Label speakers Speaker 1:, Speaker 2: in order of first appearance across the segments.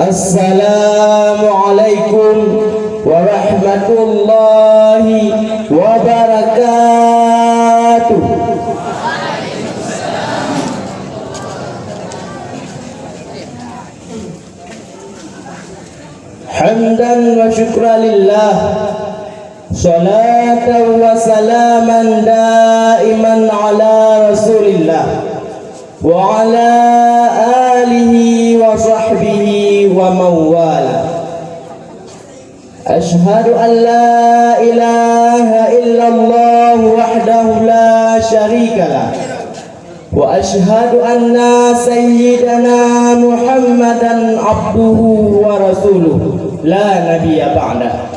Speaker 1: Assalamualaikum warahmatullahi wabarakatuh. Hamdan wa syukran lillah, salatan wa salaman daiman ala rasulillah wa ala alihi wa sahbihi wa mawala. Ashhadu an la ilaha illallah wahdahu la syarika lah, wa ashhadu anna sayyidana Muhammadan abduhu wa rasuluh la nabiyya ba'da.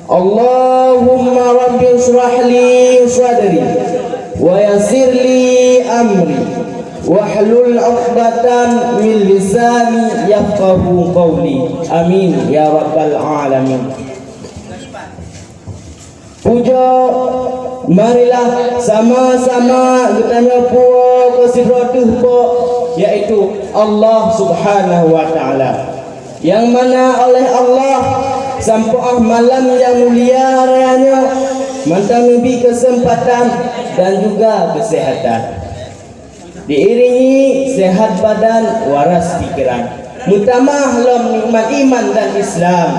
Speaker 1: Allahumma rabbi ishrah li sadri wa yassir li amri wahlul 'uqdatan min lisani yafqahu qawli. Amin ya rabbal alamin. Puja, marilah sama-sama kita nyapa ke sidratuh po, yaitu Allah Subhanahu wa taala, yang mana oleh Allah sampai malam yang mulia rayanya mentambi kesempatan dan juga kesehatan, diiringi sehat badan waras pikiran, mutamah lam nikmat iman dan Islam.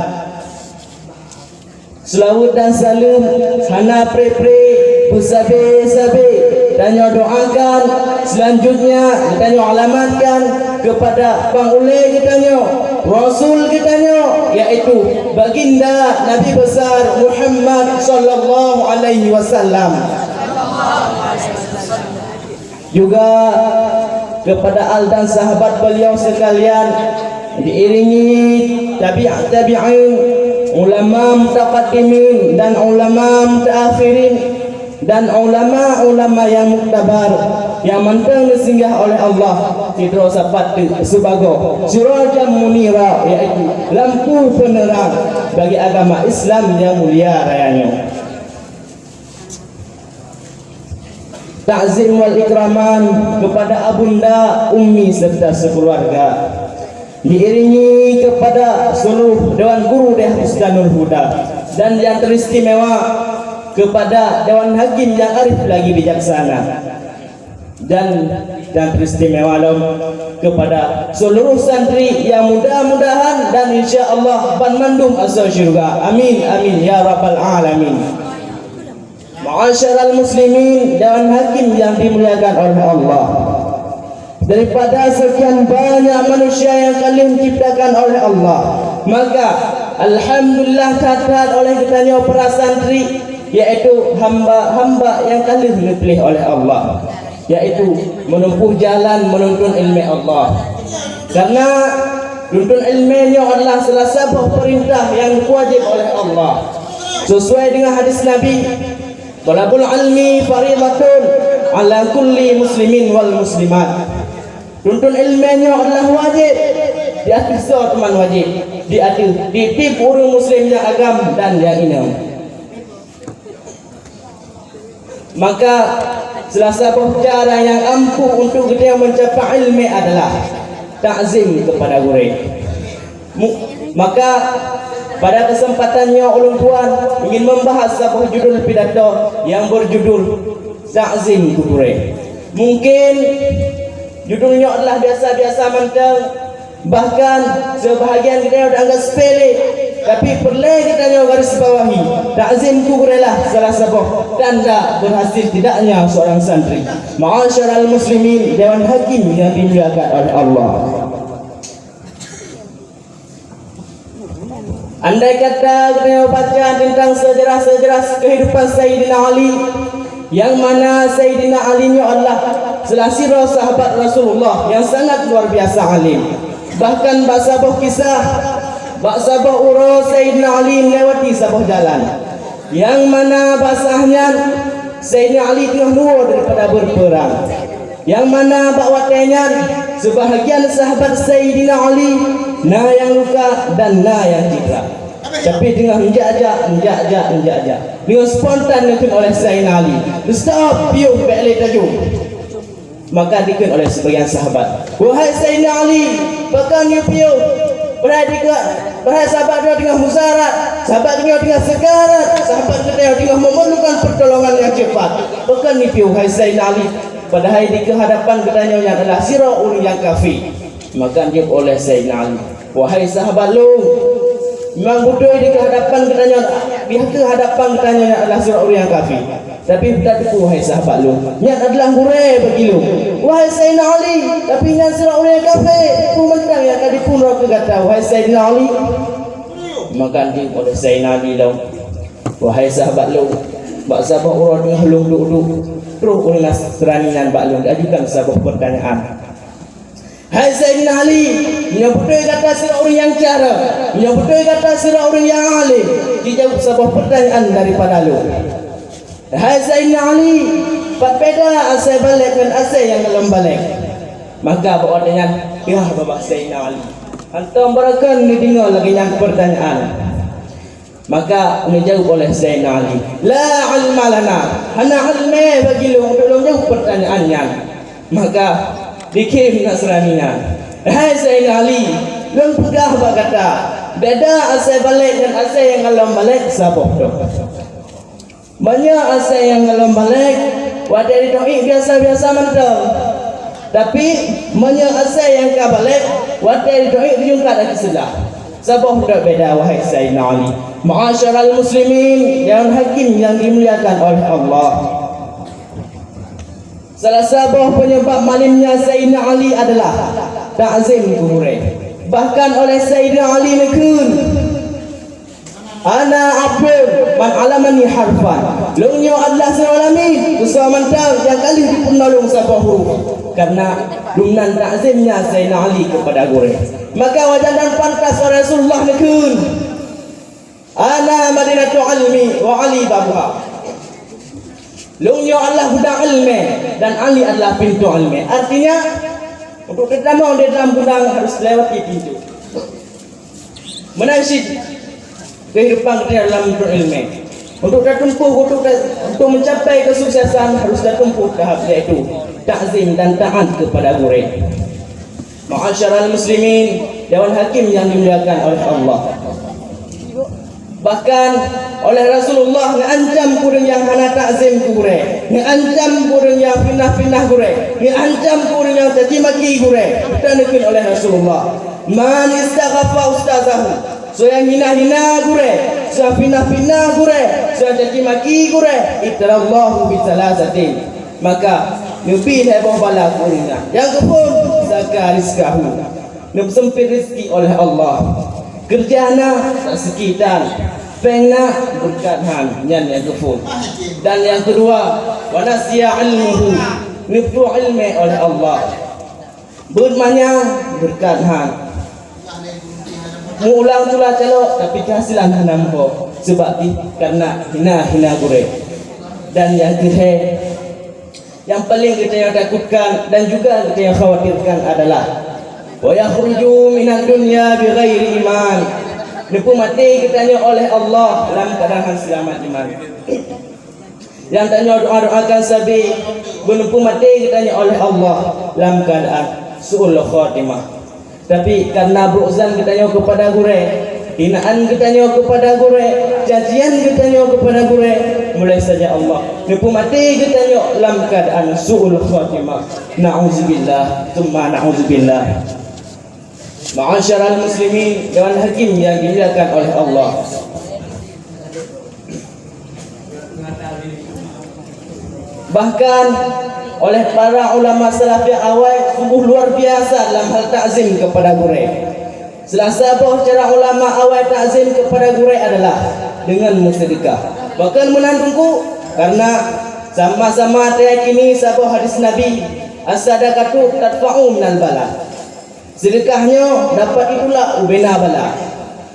Speaker 1: Selawat dan salam hana pre-pre bersabe-sabe dan doakan selanjutnya kita alamatkan kepada pangulai kita, Rasul kita, yaitu baginda Nabi besar Muhammad sallallahu alaihi wasallam. Juga kepada al dan sahabat beliau sekalian, diiringi tabi'in, ulama mutaqaddimin dan ulama mutaakhirin dan ulama-ulama yang muktabar yang mentang disinggah oleh Allah tidro sapat sebagai sirajan munira, yaitu lampu penerang bagi agama Islam yang mulia rayanya. Ta'zim wal ikraman kepada abunda, ummi serta sekeluarga, diiringi kepada seluruh Dewan Guru Deh Husnul Huda, dan yang teristimewa kepada Dewan Hakim yang arif lagi bijaksana, dan teristimewa kepada seluruh santri yang mudah-mudahan dan insya-Allah ban mandum asal syurga. Amin amin ya rabbal alamin. Ma'asyiral muslimin, Dewan Hakim yang dimuliakan oleh Allah, daripada sekian banyak manusia yang kalian ciptakan oleh Allah, maka alhamdulillah catat oleh kita para santri, yaitu hamba-hamba yang kalian dipilih oleh Allah, yaitu menempuh jalan menuntun ilmu Allah. Karena menuntun ilmunya adalah salah satu perintah yang wajib oleh Allah, sesuai dengan hadis Nabi, talabul ilmi faridatun ala kulli muslimin wal muslimat. Tuntun ilmunya adalah wajib di atas semua teman, wajib di atas ditip orang muslim yang agam dan yang inam. Maka salah satu cara yang ampuh untuk kita mencapai ilmu adalah ta'zim kepada guru. Maka pada kesempatannya ulun tuan ingin membahas sebuah judul pidato yang berjudul ta'zim ke guru. Mungkin judulnya adalah biasa-biasa mentang, bahkan sebahagian kita sudah anggap sepele, tapi perlu kita garis bawahi, ta'zim kubrelah salah satu tanda berhasil tidaknya seorang santri. Ma'asyiral muslimin, Dewan Hakim yang dimuliakan oleh Allah, andai kata kita baca tentang sejarah-sejarah kehidupan Sayyidina Ali, yang mana Sayyidina Ali ini adalah selasirah sahabat Rasulullah yang sangat luar biasa alim. Bahkan baksabuh kisah, baksabuh urus Sayyidina Ali melewati sebuah jalan, yang mana basahnya Sayyidina Ali tengah luar daripada berperang, yang mana bakwatnya sebahagian sahabat Sayyidina Ali na yang luka dan na yang cedera, tapi dengan menjajak dengan spontan dikun oleh Sayyidina Ali, stop piuh balik tajuk. Maka dikun oleh sebagian sahabat, wahai Sayyidina Ali, bahkan you piuh Berhai sahabat dia tengah musarat, sahabat dia tengah sekarat, sahabat dia tengah memerlukan pertolongan yang cepat. Bukan nipu hai Sayyidina Ali. Padahal di kehadapan katanya yang adalah siraul yang kafir. Maka dia oleh Sayyidina Ali, wahai sahabat lu, memang bodoh di kehadapan katanya, di kehadapan katanya yang adalah siraul yang kafir. Tapi tak tipu wahai sahabat lu, yang adalah hurai bagi lu. Wahai Sayyidina Ali, tapi yang siraul yang kafir, ku mentang yang akan dipunuh ke kata wahai Sayyidina Ali. Maka dia oleh Sayyidina Ali lau, wahai sahabat lu, bak sahabat urut dengan hulung duduk terus oleh nasranian bak lu ajukan sebuah pertanyaan. Hai Sayyidina Ali, yang betul kata sirah orang yang cara, yang betul kata sirah orang yang alim, dijawab sebuah pertanyaan daripada lu. Hai Sayyidina Ali, pat beda asal balik dan asal yang dalam balik. Maka bawa dengan ya Bapak Sayyidina Ali, antum berakan didengar lagi yang pertanyaan. Maka dijawab oleh Sayyidina Ali, la ilma lana, hana ilmu bagi lu untuk jawab pertanyaannya. Maka dikirim nasraninya, hai Sayyidina Ali, lu pedah berkata beda asal balik dan asal yang dalam balik sabuk tu. Banyak asal yang dalam balik wadah ditoi biasa-biasa mantap. Tapi banyak asal yang ke balik wadah ditoi dijungkat lagi selah. Sabuk tu beda wahai Sayyidina Ali. Ma'asyiral muslimin yang hakim yang dimuliakan oleh Allah. Salah sebuah penyebab malimnya Sayyidina Ali adalah ta'zim kuburai. Bahkan oleh Sayyidina Ali nekun, ana abdul man alamani harfan, lungnya adalah seralami usaha mantap yang kali dipenolong sebuah huruf. Karena lumnan ta'zimnya Sayyidina Ali kepada kuburai, maka wajan dan pantas Rasulullah nekun, ana madinatu ilmi wa Ali babuha. Lungnya Allah gudang ilmu dan Ali adalah pintu ilmu. Artinya untuk tetamu di dalam gudang harus lewati pintu. Menasib kehidupan kita dalam ilmu. Untuk tertempuh, untuk mencapai kesuksesan harus tertempuh tahap yaitu ta'zim dan taat kepada guru. Ma'asyiral muslimin, dewan hakim yang dimuliakan oleh Allah. Bahkan oleh Rasulullah ngancam kurang yang hana ta'zim kure, ngancam kurang yang pindah-pindah kure, ngancam kurang yang caci maki kure. Ditandukkan oleh Rasulullah, man istaghafa ustazahu, so yang hina-hina kure, so yang pindah-pindah kure, so yang caci maki kure, itrallahu bisalasatin. Maka nubi heboh bala kurangnya. Yang kepun zakat rizkahu, nub sempit rezeki oleh Allah. Kerjana tak sekitar, pengna berkathan yang kefun. Dan yang kedua, wanasya ilmuhu, niftu ilmu oleh Allah. Bermanya berkathan. Mulang tulah calok tapi kehasilan nampo sebab karena hina gure. Dan yang ketiga, yang paling kita takutkan dan juga kita khawatirkan adalah wa yakhruju minad dunya bighairi iman. Nipu mati kitanya oleh Allah dalam keadaan selamat iman. Yang tanya doa-doakan sabi nipu mati kitanya oleh Allah dalam keadaan su'ul khatimah. Tapi karena berusan kitanya kepada gure, hinaan kitanya kepada gure, cacian kitanya kepada gure, mulai saja Allah nipu mati kitanya dalam keadaan su'ul khatimah. Na'udzubillah, tsumma na'udzubillah. Ma'asyiral muslimin, dewan hakim yang dimuliakan oleh Allah. Bahkan oleh para ulama salaf yang awal sungguh luar biasa dalam hal ta'zim kepada guru. Salah satu cara ulama awal ta'zim kepada guru adalah dengan bersedekah. Bahkan menantuku karena sama-sama terkini sebuah hadis Nabi, as-sadaqatu tadfa'u minal bala. Sedekahnya dapat itulah ubena bala.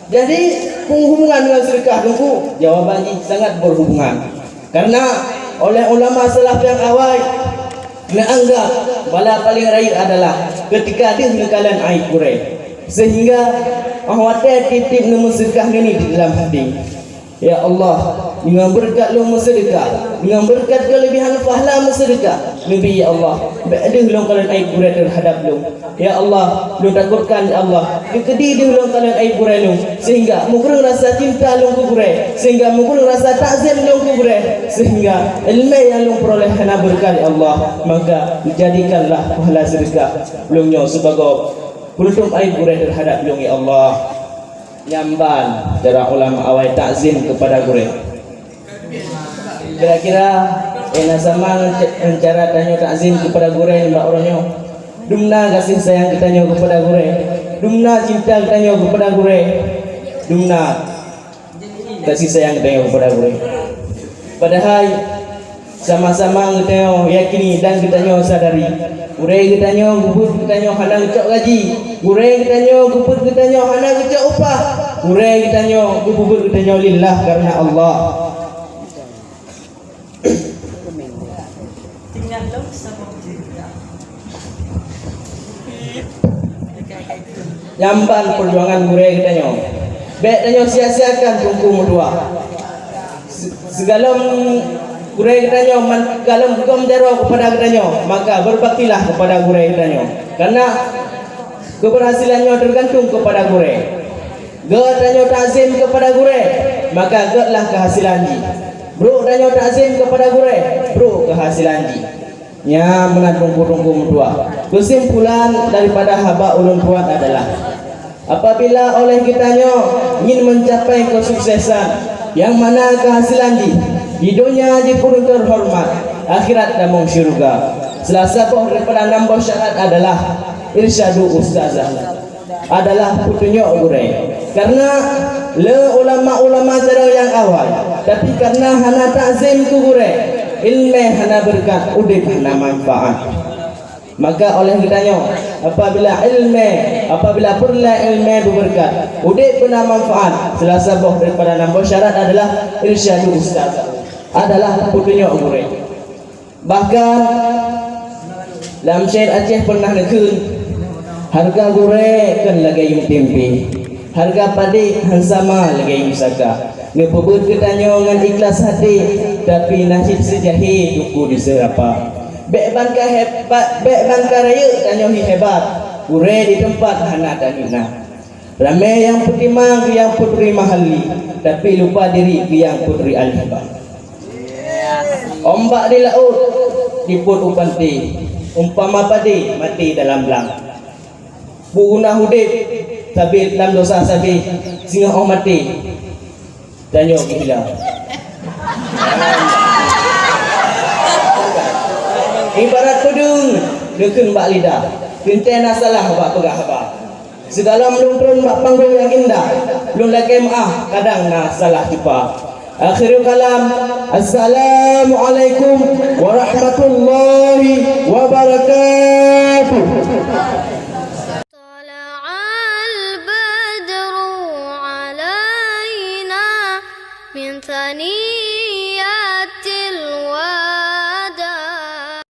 Speaker 1: Jadi hubungan dengan sedekah itu jawabannya sangat berhubungan. Karena oleh ulama salaf yang awal menganggap bala paling raya adalah ketika dia mengkalan air kurai. Sehingga ahwatnya titip nombor sedekah ini di dalam hati. Ya Allah, dengan berkat lu sedekah, dengan berkat kelebihan pahala sedekah Nabi ya Allah beadih long kalian aib burai terhadap long ya Allah long takutkan ya Allah dikedi long kalian aib burai long sehingga mungkin rasa cinta long ku burai sehingga mungkin rasa takzim long ku burai sehingga ilmu yang long peroleh hana berkah ya Allah maka jadikanlah pahala sedekah long nyo sebagai penutup aib burai terhadap long ya Allah nyamban cara ulama awal takzim kepada burai. Kira-kira sama cara tanya takzim kepada gureh mbak orangnya dumna kasih sayang kita nyo kepada gureh dumna cinta kita nyo kepada gureh dumna kasih sayang kita nyo kepada gureh padahal sama-sama kita nyo yakini dan kita nyo sadari gureh kita nyo gubut kita nyo hana kecok gaji gureh kita nyo gubut kita nyo hana kecok upah gureh kita nyo gubut kita nyo lillah karena Allah. Nyamban perjuangan gureh kita nyo baik kita nyo sia-siakan tungku mudua segala gureh kita nyo galam hukum jaro kepada kita nyo maka berbaktilah kepada gureh kita nyo karena keberhasilan nyo tergantung kepada gureh kita nyo takzim kepada gureh maka getlah kehasilan ji bro kita nyo takzim kepada gureh bro kehasilan ji nya mengatungku-tungku mudua. Kesimpulan daripada haba ulun kuat adalah apabila oleh kitanya ingin mencapai kesuksesan yang mana kehasilan di dunia dipun terhormat akhirat damong syurga salah satu daripada nambah syarat adalah irsyadu ustazah adalah petunjuk gureh karena le ulama-ulama cara yang awal tapi karena hana takzim ku gureh ilmu hana berkat udip hana manfaat maka oleh kitanya apabila perla ilmu berkat udip hana manfaat salah satu daripada nambah syarat adalah irsyadu ustaz adalah petunjuk gureh bahkan dalam syair Aceh pernah nekun harga gureh kan lagi yung tempe harga padi hansama lagi yung saka ngepebut ketanya dengan ikhlas hati tapi nasib sejahi duku diserapa bek ban ka raya tanya hebat gureh di tempat hana dan hina ramai yang putimang ke yang putri mahali tapi lupa diri ke yang putri alibah ombak di laut diput upanti umpama padi mati dalam belang buguna hudip tapi dalam dosa sabi singa mati tanya gila ibarat pedung dekun bak lidah kenten salah bak pegah bak segala melungkrun bak panggung yang indah belum lagi maaf kadang na salah tipa akhirul kalam assalamualaikum warahmatullahi wabarakatuh.
Speaker 2: من ثني